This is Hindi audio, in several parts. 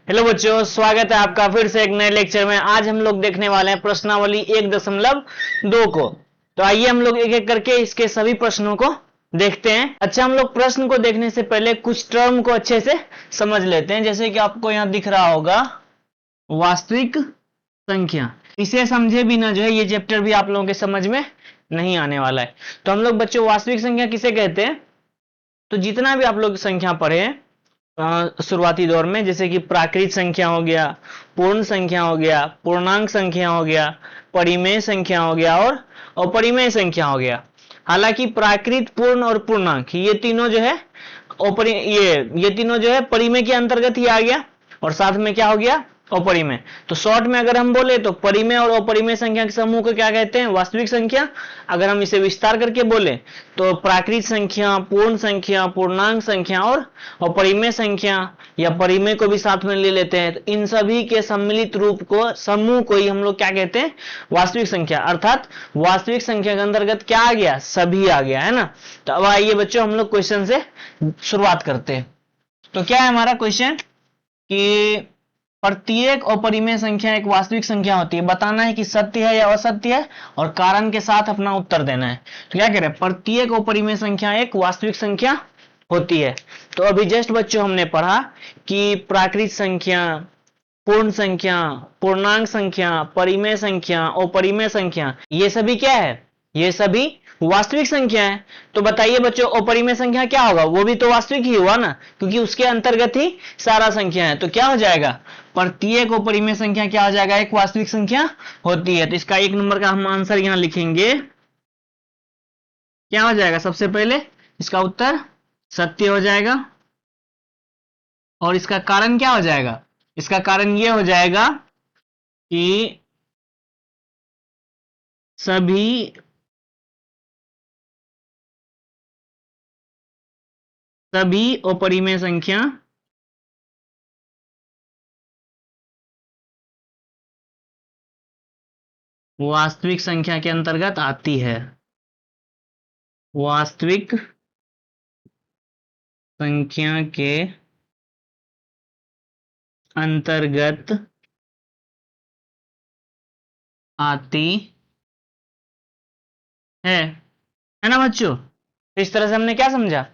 हेलो बच्चों, स्वागत है आपका फिर से एक नए लेक्चर में। आज हम लोग देखने वाले हैं प्रश्नावली 1.2 को। तो आइए हम लोग एक एक करके इसके सभी प्रश्नों को देखते हैं। अच्छा, हम लोग प्रश्न को देखने से पहले कुछ टर्म को अच्छे से समझ लेते हैं। जैसे कि आपको यहाँ दिख रहा होगा वास्तविक संख्या। इसे समझे बिना जो है ये चैप्टर भी आप लोगों के समझ में नहीं आने वाला है। तो हम लोग बच्चों वास्तविक संख्या किसे कहते हैं? तो जितना भी आप लोग संख्या पढ़े हैं शुरुआती दौर में, जैसे कि प्राकृत संख्या हो गया, पूर्ण संख्या हो गया, पूर्णांक संख्या हो गया, परिमेय संख्या हो गया और अपरिमेय संख्या हो गया। हालांकि प्राकृत, पूर्ण और पूर्णांक ये तीनों जो है ये तीनों जो है परिमेय के अंतर्गत ही आ गया और साथ में क्या हो गया? अपरिमेय। तो शॉर्ट में अगर हम बोले तो परिमेय और अपरिमेय संख्या के समूह को क्या कहते हैं? वास्तविक संख्या। अगर हम इसे विस्तार करके बोले तो प्राकृत संख्या, पूर्ण संख्या, पूर्णांक संख्या और अपरिमेय संख्या या परिमेय को भी साथ में ले लेते हैं। तो इन सभी के सम्मिलित रूप को, समूह को ही हम लोग क्या कहते हैं? वास्तविक संख्या। अर्थात वास्तविक संख्या के अंतर्गत क्या आ गया? सभी आ गया, है ना। तो अब आइए बच्चों हम लोग क्वेश्चन से शुरुआत करते हैं। तो क्या है हमारा क्वेश्चन कि प्रत्येक अपरिमेय संख्या एक वास्तविक संख्या होती है। बताना है कि सत्य है या असत्य है और कारण के साथ अपना उत्तर देना है। तो क्या कह रहे हैं? प्रत्येक अपरिमेय संख्या एक वास्तविक संख्या होती है। तो अभी जस्ट बच्चों हमने पढ़ा कि प्राकृत संख्या, पूर्ण संख्या, पूर्णांक संख्या, परिमेय संख्या, अपरिमेय संख्या ये सभी क्या है? ये सभी वास्तविक संख्या है। तो बताइए बच्चों, अपरिमेय संख्या क्या होगा? वो भी तो वास्तविक ही हुआ ना, क्योंकि उसके अंतर्गत ही सारा संख्या है। तो क्या हो जाएगा? प्रत्येक अपरिमेय संख्या क्या हो जाएगा? एक वास्तविक संख्या होती है। तो इसका 1 नंबर का हम आंसर यहां लिखेंगे। क्या हो जाएगा? सबसे पहले इसका उत्तर सत्य हो जाएगा। और इसका कारण क्या हो जाएगा? इसका कारण यह हो जाएगा कि सभी सभी अपरिमेय संख्या वास्तविक संख्या के अंतर्गत आती है। वास्तविक संख्या के अंतर्गत आती है ना बच्चों। तो इस तरह से हमने क्या समझा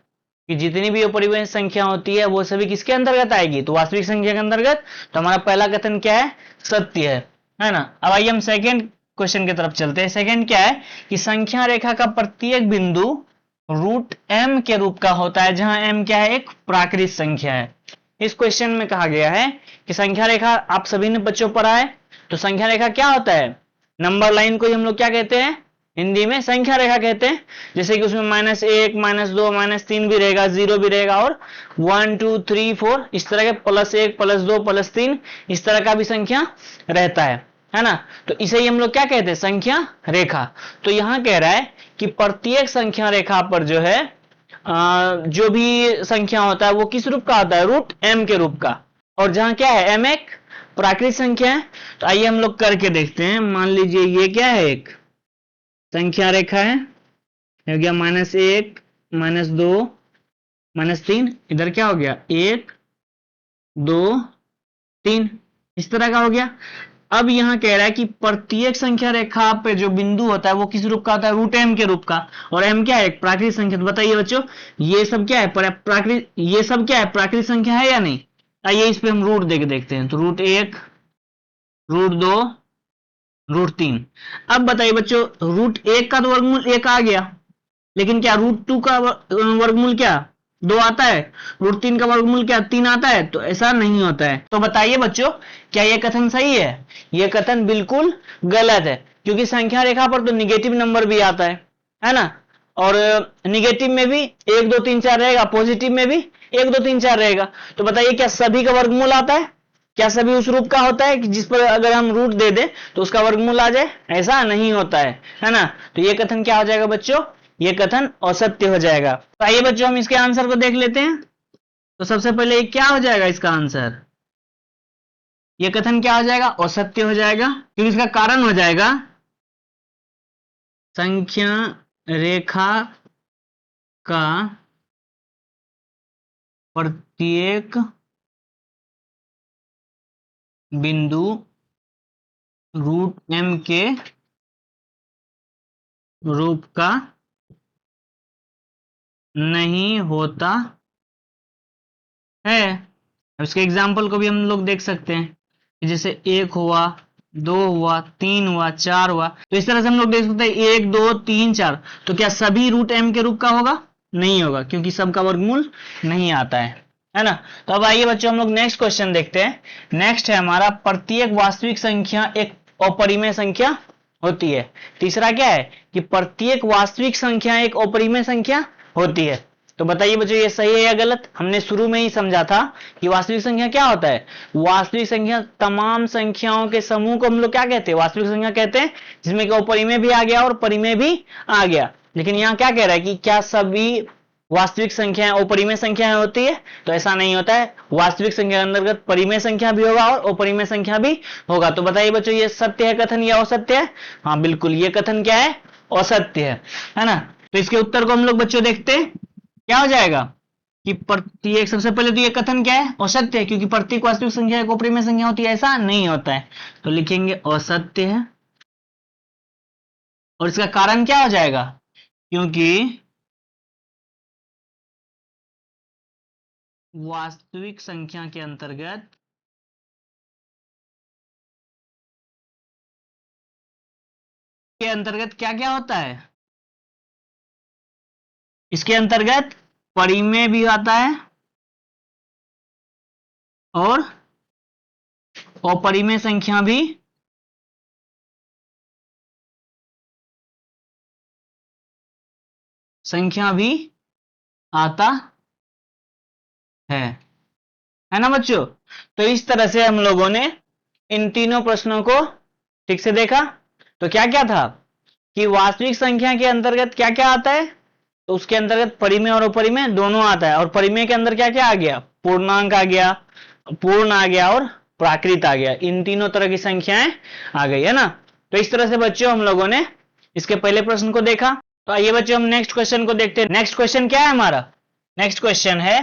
कि जितनी भी अपरिमेय संख्या होती है वो सभी किसके अंतर्गत आएगी? तो वास्तविक संख्या के अंतर्गत। तो हमारा पहला कथन क्या है? सत्य है ना। अब आइए हम सेकंड क्वेश्चन की तरफ चलते हैं। सेकंड क्या है कि संख्या रेखा का प्रत्येक बिंदु रूट एम के रूप का होता है, जहां एम क्या है? एक प्राकृत संख्या है। इस क्वेश्चन में कहा गया है कि संख्या रेखा, आप सभी ने बच्चों पढ़ा है। तो संख्या रेखा क्या होता है? नंबर लाइन को ही हम लोग क्या कहते हैं? हिंदी में संख्या रेखा कहते हैं। जैसे कि उसमें -1, -2, -3 भी रहेगा, 0 भी रहेगा और 1 2 3 4 इस तरह के +1 +2 +3 इस तरह का भी संख्या रहता है ना। तो इसे ही हम लोग क्या कहते हैं? संख्या रेखा। तो यहां कह रहा है कि प्रत्येक संख्या रेखा पर जो है जो भी संख्या होता है वो किस रूप का होता है? रूट एम के रूप का। और जहां क्या है? एम एक प्राकृत संख्या है। तो आइए हम लोग करके देखते हैं। मान लीजिए ये क्या है? एक संख्या रेखा है, हो गया -1, -2, -3। इधर क्या हो गया? 1 2 3 इस तरह का हो गया। अब यहां कह रहा है कि प्रत्येक संख्या रेखा पे जो बिंदु होता है वो किस रूप का होता है? रूट एम के रूप का। और एम क्या है? एक प्राकृत संख्या। तो बताइए बच्चों, ये सब क्या है? प्राकृत, ये सब क्या है? प्राकृत संख्या है या नहीं? आइए इस पे हम रूट देके देखते हैं। तो √1, √2, √3। अब बताइए बच्चों, √1 का तो वर्गमूल 1 आ गया, लेकिन क्या √2 का वर्गमूल क्या? 2 आता है। √3 का वर्गमूल क्या? 3 आता है। तो ऐसा नहीं होता है। तो बताइए बच्चों, क्या यह कथन सही है? यह कथन बिल्कुल गलत है, क्योंकि संख्या रेखा पर तो निगेटिव नंबर भी आता है ना। और निगेटिव में भी 1 2 3 4 रहेगा, पॉजिटिव में भी 1 2 3 4 रहेगा। तो बताइए, क्या सभी का वर्गमूल आता है? क्या सभी उस रूप का होता है कि जिस पर अगर हम रूट दे दें तो उसका वर्गमूल आ जाए? ऐसा नहीं होता है ना। तो यह कथन क्या हो जाएगा बच्चों? ये कथन असत्य हो जाएगा। तो आइए बच्चों हम इसके आंसर को देख लेते हैं। तो सबसे पहले क्या हो जाएगा इसका आंसर? ये कथन क्या हो जाएगा? असत्य हो जाएगा, क्योंकि इसका कारण हो जाएगा संख्या रेखा का प्रत्येक बिंदु रूट एम के रूप का नहीं होता है। अब इसके एग्जाम्पल को भी हम लोग देख सकते हैं कि जैसे एक हुआ, दो हुआ, तीन हुआ, चार हुआ। तो इस तरह से हम लोग देख सकते हैं एक, दो, तीन, चार। तो क्या सभी रूट एम के रूप का होगा? नहीं होगा, क्योंकि सबका वर्गमूल नहीं आता है ना। तो अब आइए बच्चों हम लोग नेक्स्ट क्वेश्चन देखते हैं। नेक्स्ट है हमारा, प्रत्येक वास्तविक संख्या एक अपरिमेय संख्या होती है। तीसरा क्या है कि प्रत्येक वास्तविक संख्या एक अपरिमेय संख्या होती है। तो बताइए बच्चों ये सही है या गलत? हमने शुरू में ही समझा था कि वास्तविक संख्या क्या होता है। वास्तविक संख्या तमाम संख्याओं के समूह को हम लोग क्या कहते हैं? वास्तविक संख्या कहते हैं, जिसमें कि अपरिमेय भी आ गया और परिमेय भी आ गया। लेकिन यहाँ क्या कह रहा है कि क्या सभी वास्तविक संख्याएं अपरिमेय संख्याएं होती है? तो ऐसा नहीं होता है। वास्तविक संख्या के अंतर्गत परिमेय संख्या भी होगा और अपरिमेय संख्या भी होगा। तो बताइए बच्चों ये सत्य है कथन या असत्य है? हाँ बिल्कुल, ये कथन क्या है? असत्य है ना। तो इसके उत्तर को हम लोग बच्चों देखते हैं, क्या हो जाएगा कि प्रत्येक, सबसे पहले तो ये कथन क्या है? असत्य है, क्योंकि प्रत्येक वास्तविक संख्या एक अपरिमेय संख्या होती है, ऐसा नहीं होता है। तो लिखेंगे असत्य है। और इसका कारण क्या हो जाएगा? क्योंकि वास्तविक संख्या के अंतर्गत क्या क्या होता है? इसके अंतर्गत परिमेय भी आता है और अपरिमेय संख्या भी आता है ना बच्चों। तो इस तरह से हम लोगों ने इन तीनों प्रश्नों को ठीक से देखा। तो क्या क्या था कि वास्तविक संख्या के अंतर्गत क्या क्या आता है? तो उसके अंतर्गत परिमेय और अपरिमेय दोनों आता है। और परिमेय के अंदर क्या क्या आ गया? पूर्णांक आ गया, पूर्ण आ गया और प्राकृत आ गया। इन तीनों तरह की संख्याएं आ गई है ना। तो इस तरह से बच्चों हम लोगों ने इसके पहले प्रश्न को देखा। तो आइए बच्चों हम नेक्स्ट क्वेश्चन को देखते हैं। नेक्स्ट क्वेश्चन क्या है हमारा? नेक्स्ट क्वेश्चन है,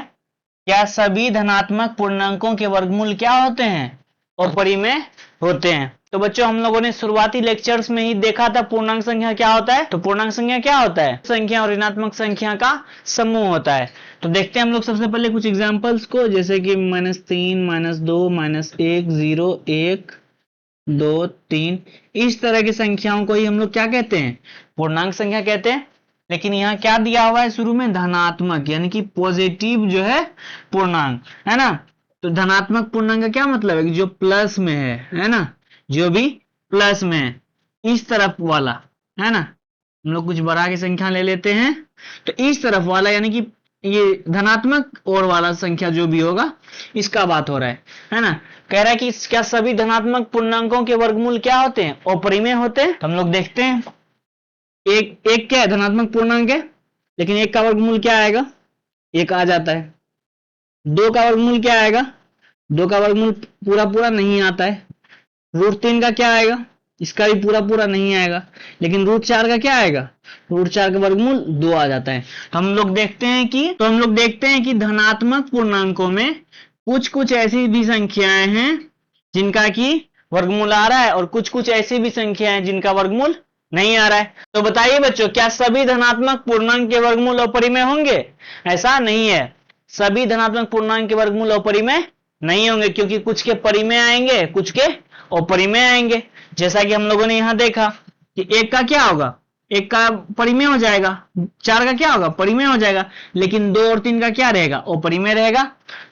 क्या सभी धनात्मक पूर्णांकों के वर्गमूल क्या होते हैं? अपरिमेय होते हैं। तो बच्चों हम लोगों ने शुरुआती लेक्चर्स में ही देखा था पूर्णांक संख्या क्या होता है। तो पूर्णांक संख्या क्या होता है? संख्या और ऋणात्मक संख्या का समूह होता है। तो देखते हैं हम लोग सबसे पहले कुछ एग्जांपल्स को, जैसे कि -3, -2, -1, 0, 1, 2, 3। इस तरह की संख्याओं को ही हम लोग क्या कहते हैं? पूर्णांक संख्या कहते हैं। लेकिन यहाँ क्या दिया हुआ है शुरू में? धनात्मक, यानी कि पॉजिटिव जो है पूर्णांक, है ना। तो धनात्मक पूर्णांक का क्या मतलब है? कि जो प्लस में है ना, जो भी प्लस में है, इस तरफ वाला, है ना। हम लोग कुछ बढ़ा के संख्या ले लेते हैं, तो इस तरफ वाला यानी कि ये धनात्मक और वाला संख्या जो भी होगा, इसका बात हो रहा है ना। कह रहा है कि क्या सभी धनात्मक पूर्णांकों के वर्गमूल क्या होते हैं? अपरिमेय होते हैं। तो हम लोग देखते हैं, एक एक क्या है? धनात्मक पूर्णांक है, लेकिन एक का वर्गमूल क्या आएगा? एक आ जाता है। दो का वर्गमूल क्या आएगा? दो का वर्गमूल पूरा पूरा नहीं आता है। √3 का क्या आएगा? इसका भी पूरा पूरा नहीं आएगा। लेकिन √4 का क्या आएगा? √4 का वर्गमूल 2 आ जाता है। तो हम लोग देखते हैं कि धनात्मक पूर्णांकों में कुछ कुछ ऐसी भी संख्याएं हैं जिनका की वर्गमूल आ रहा है, और कुछ कुछ ऐसी भी संख्याएं हैं जिनका वर्गमूल नहीं आ रहा है। तो बताइए बच्चों, क्या सभी धनात्मक पूर्णांक के वर्गमूल अपरिमेय होंगे? ऐसा नहीं है। सभी धनात्मक पूर्णांक के वर्गमूल अपरिमेय नहीं होंगे, क्योंकि कुछ के परिमेय आएंगे, कुछ के अपरिमेय आएंगे। जैसा कि हम लोगों ने यहां देखा कि एक का क्या होगा? एक का परिमेय हो जाएगा, 4 का क्या होगा? परिमेय हो जाएगा। लेकिन 2 और 3 का क्या रहेगा? अपरिमेय रहेगा।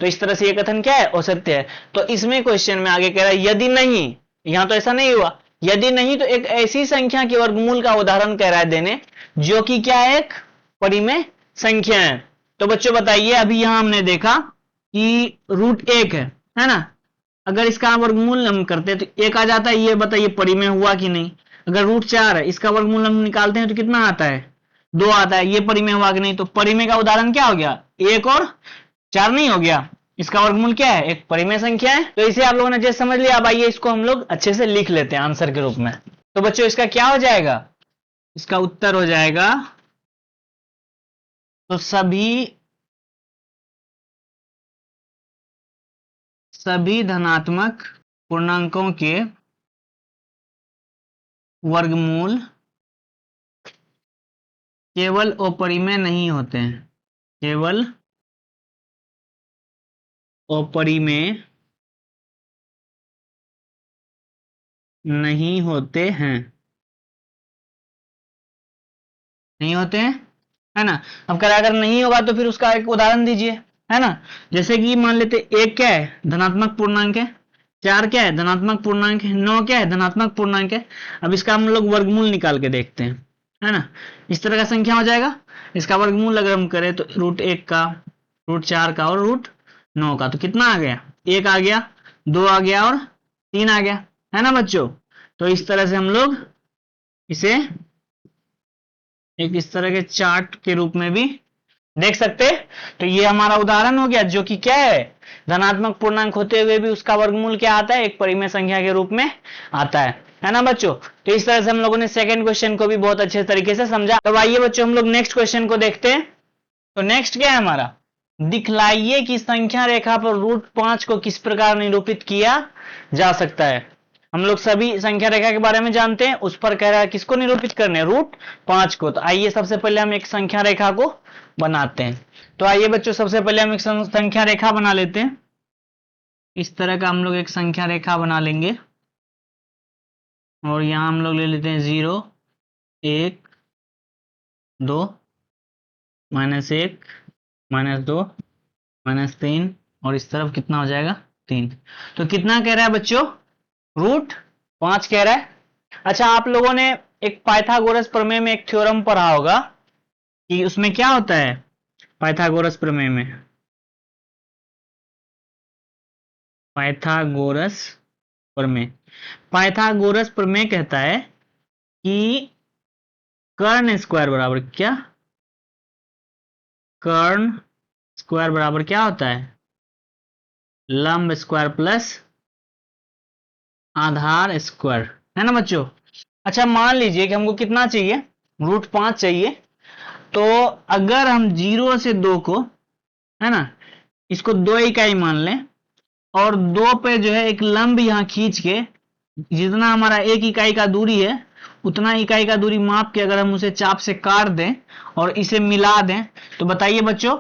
तो इस तरह से ये कथन क्या है? असत्य है। तो इसमें क्वेश्चन में आगे कह रहा है यदि नहीं, यहां तो ऐसा नहीं हुआ, यदि नहीं तो एक ऐसी संख्या के वर्गमूल का उदाहरण कह रहा है देने, जो कि क्या है? एक परिमेय संख्या है। तो बच्चों बताइए, अभी यहां हमने देखा कि √1 है ना। अगर इसका वर्गमूल हम करते हैं तो 1 आ जाता है। ये बताइए परिमेय हुआ कि नहीं? अगर √4 है, इसका वर्गमूल हम निकालते हैं तो कितना आता है? 2 आता है। ये परिमेय हुआ कि नहीं? तो परिमेय का उदाहरण क्या हो गया? 1 और 4 नहीं हो गया? इसका वर्गमूल क्या है? एक परिमेय संख्या है। तो इसे आप लोगों ने जैसे समझ लिया। अब आइए इसको हम लोग अच्छे से लिख लेते हैं आंसर के रूप में। तो बच्चों इसका क्या हो जाएगा? इसका उत्तर हो जाएगा, तो सभी धनात्मक पूर्णांकों के वर्गमूल केवल अपरिमेय नहीं होते हैं, केवल अपरिमेय नहीं होते हैं, नहीं होते हैं, है ना। अब कह अगर नहीं होगा तो फिर उसका एक उदाहरण दीजिए, है ना। जैसे कि मान लेते एक क्या है, धनात्मक पूर्णांक है, 4 क्या है, धनात्मक पूर्णांक है, 9 क्या है, धनात्मक पूर्णांक है। अब इसका हम लोग वर्गमूल निकाल के देखते हैं, है ना। इस तरह का संख्या हो जाएगा, इसका वर्गमूल अगर हम करें तो √1 का, √4 का और √9 का, तो कितना आ गया, 1 आ गया, 2 आ गया और 3 आ गया, है ना बच्चों। तो इस तरह से हम लोग इसे एक इस तरह के चार्ट के रूप में भी देख सकते हैं। तो ये हमारा उदाहरण हो गया, जो कि क्या है, धनात्मक पूर्णांक होते हुए भी उसका वर्गमूल क्या आता है, एक परिमेय संख्या के रूप में आता है ना बच्चों। तो इस तरह से हम लोगों ने सेकंड क्वेश्चन को भी बहुत अच्छे तरीके से समझा। तो आइए बच्चों हम लोग नेक्स्ट क्वेश्चन को देखते हैं। तो नेक्स्ट क्या है हमारा, दिखलाइए कि संख्या रेखा पर √5 को किस प्रकार निरूपित किया जा सकता है। हम लोग सभी संख्या रेखा के बारे में जानते हैं, उस पर कह रहा है किसको निरूपित करने, √5 को। तो आइए सबसे पहले हम एक संख्या रेखा को बनाते हैं। तो आइए बच्चों सबसे पहले हम एक संख्या रेखा बना लेते हैं। इस तरह का हम लोग एक संख्या रेखा बना लेंगे और यहां हम लोग ले लेते हैं 0, 1, 2, -1, -2, -3 और इस तरफ कितना हो जाएगा, 3। तो कितना कह रहा है बच्चों, √5 कह रहा है। अच्छा, आप लोगों ने एक पाइथागोरस प्रमेय में एक थ्योरम पढ़ा होगा कि उसमें क्या होता है, पाइथागोरस प्रमेय में, पाइथागोरस प्रमेय, पाइथागोरस प्रमेय कहता है कि कर्ण स्क्वायर बराबर क्या, कर्ण स्क्वायर बराबर क्या होता है, लंब स्क्वायर प्लस आधार स्क्वायर, है ना बच्चों। अच्छा, मान लीजिए कि हमको कितना चाहिए, √5 चाहिए। तो अगर हम 0 से 2 को, है ना, इसको 2 इकाई मान लें और 2 पे जो है एक लंब यहां खींच के, जितना हमारा 1 इकाई का दूरी है उतना इकाई का दूरी माप के अगर हम उसे चाप से काट दें और इसे मिला दें, तो बताइए बच्चों,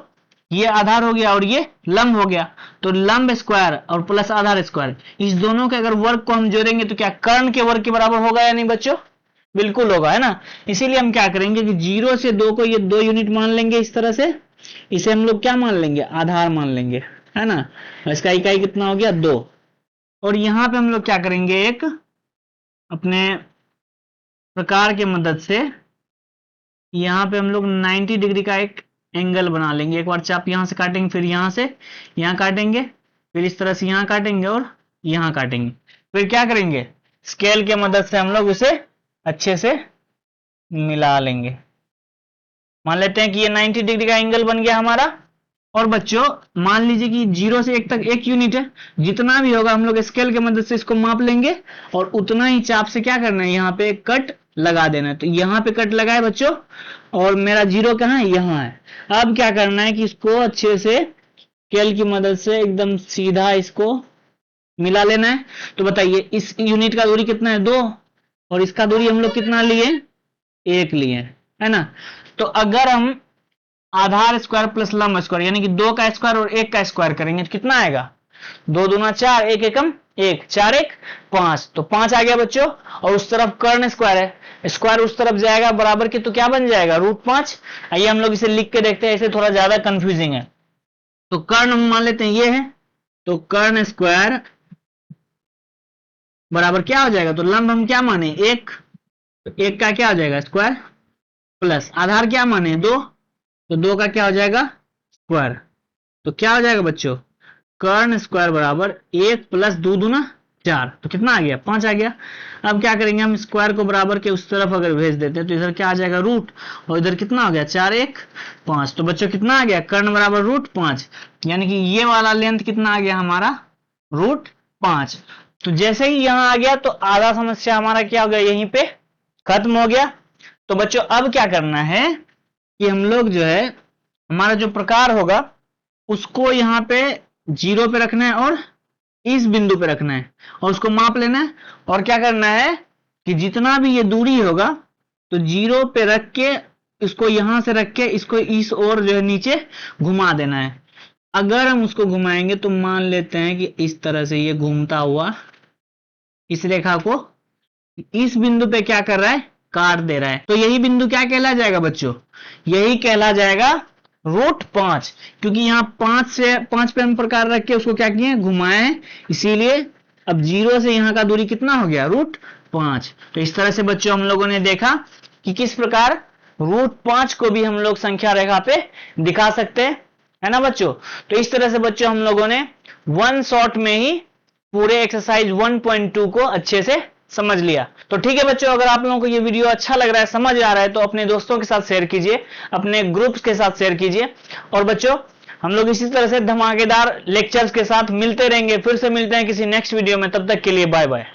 ये आधार हो गया और ये लंब हो गया। तो लंब स्क्वायर और प्लस आधार स्क्वायर, इस दोनों के अगर वर्ग को हम जोड़ेंगे तो क्या कर्ण के वर्ग के बराबर होगा या नहीं बच्चों, बिल्कुल होगा, है ना। इसीलिए हम क्या करेंगे कि 0 से 2 को ये 2 यूनिट मान लेंगे, इस तरह से इसे हम लोग क्या मान लेंगे, आधार मान लेंगे, है ना। इसका इकाई कितना हो गया, 2। और यहां पे हम लोग क्या करेंगे, एक अपने प्रकार के मदद से यहां पे हम लोग 90 डिग्री का एक एंगल बना लेंगे। एक बार चाप यहां से काटेंगे, फिर यहां से यहां काटेंगे, फिर इस तरह से यहां काटेंगे और यहां काटेंगे। फिर क्या करेंगे, स्केल के मदद से हम लोग उसे अच्छे से मिला लेंगे। मान लेते हैं कि ये 90 डिग्री का एंगल बन गया हमारा। और बच्चों मान लीजिए कि 0 से 1 तक 1 यूनिट है, जितना भी होगा हम लोग स्केल के मदद से इसको माप लेंगे और उतना ही चाप से क्या करना है, यहाँ पे कट लगा देना है। तो यहाँ पे कट लगाए बच्चों, और मेरा 0 कहाँ है, यहाँ है। अब क्या करना है कि इसको अच्छे से स्केल की मदद से एकदम सीधा इसको मिला लेना है। तो बताइए इस यूनिट का दूरी कितना है, 2, और इसका दूरी हम लोग कितना लिए, 1 लिए, है ना। तो अगर हम आधार स्क्वायर प्लस लंब स्क्वायर यानी कि 2 का स्क्वायर और 1 का स्क्वायर करेंगे तो कितना आएगा, 2 दूना 4, 1 एकम 1, 4 1 5, तो 5 आ गया बच्चों। और उस तरफ कर्ण स्क्वायर है, स्क्वायर उस तरफ जाएगा बराबर के, तो क्या बन जाएगा, √5। आइए हम लोग इसे लिख के देखते हैं, इसे थोड़ा ज्यादा कंफ्यूजिंग है। तो कर्ण हम मान लेते हैं ये है, तो कर्ण स्क्वायर बराबर क्या हो जाएगा, तो लंब हम क्या माने, 1, तो 1 का क्या हो जाएगा, स्क्वायर, प्लस आधार क्या माने, 2, तो 2 का क्या हो जाएगा, स्क्वायर। तो क्या हो जाएगा बच्चों, कर्ण स्क्वायर बराबर 1 प्लस 2 दूना 4, तो कितना आ गया, 5 आ गया। अब क्या करेंगे, हम स्क्वायर को बराबर के उस तरफ अगर भेज देते हैं तो इधर क्या आ जाएगा, रूट, और इधर कितना हो गया, 4 1 5। तो बच्चों कितना आ गया, कर्ण बराबर √5, यानी कि ये वाला लेंथ कितना आ गया हमारा, √5। तो जैसे ही यहां आ गया तो आधा समस्या हमारा क्या हो गया, यहीं पे खत्म हो गया। तो बच्चों अब क्या करना है कि हम लोग जो है हमारा जो प्रकार होगा उसको यहाँ पे 0 पे रखना है और इस बिंदु पे रखना है और उसको माप लेना है। और क्या करना है कि जितना भी ये दूरी होगा तो 0 पे रख के इसको यहां से रख के इसको इस ओर जो है नीचे घुमा देना है। अगर हम उसको घुमाएंगे तो मान लेते हैं कि इस तरह से ये घूमता हुआ इस रेखा को इस बिंदु पे क्या कर रहा है, काट दे रहा है। तो यही बिंदु क्या कहला जाएगा बच्चों, यही कहला जाएगा √5, क्योंकि यहाँ 5 पे हम प्रकार रख के उसको क्या किए, घुमाए, इसीलिए अब 0 से यहाँ का दूरी कितना हो गया, √5। तो इस तरह से बच्चों हम लोगों ने देखा कि किस प्रकार √5 को भी हम लोग संख्या रेखा पे दिखा सकते हैं, है ना बच्चों। तो इस तरह से बच्चों हम लोगों ने वन शॉट में ही पूरे एक्सरसाइज 1.2 को अच्छे से समझ लिया। तो ठीक है बच्चों, अगर आप लोगों को ये वीडियो अच्छा लग रहा है, समझ आ रहा है, तो अपने दोस्तों के साथ शेयर कीजिए, अपने ग्रुप्स के साथ शेयर कीजिए। और बच्चों हम लोग इसी तरह से धमाकेदार लेक्चर्स के साथ मिलते रहेंगे, फिर से मिलते हैं किसी नेक्स्ट वीडियो में, तब तक के लिए बाय बाय।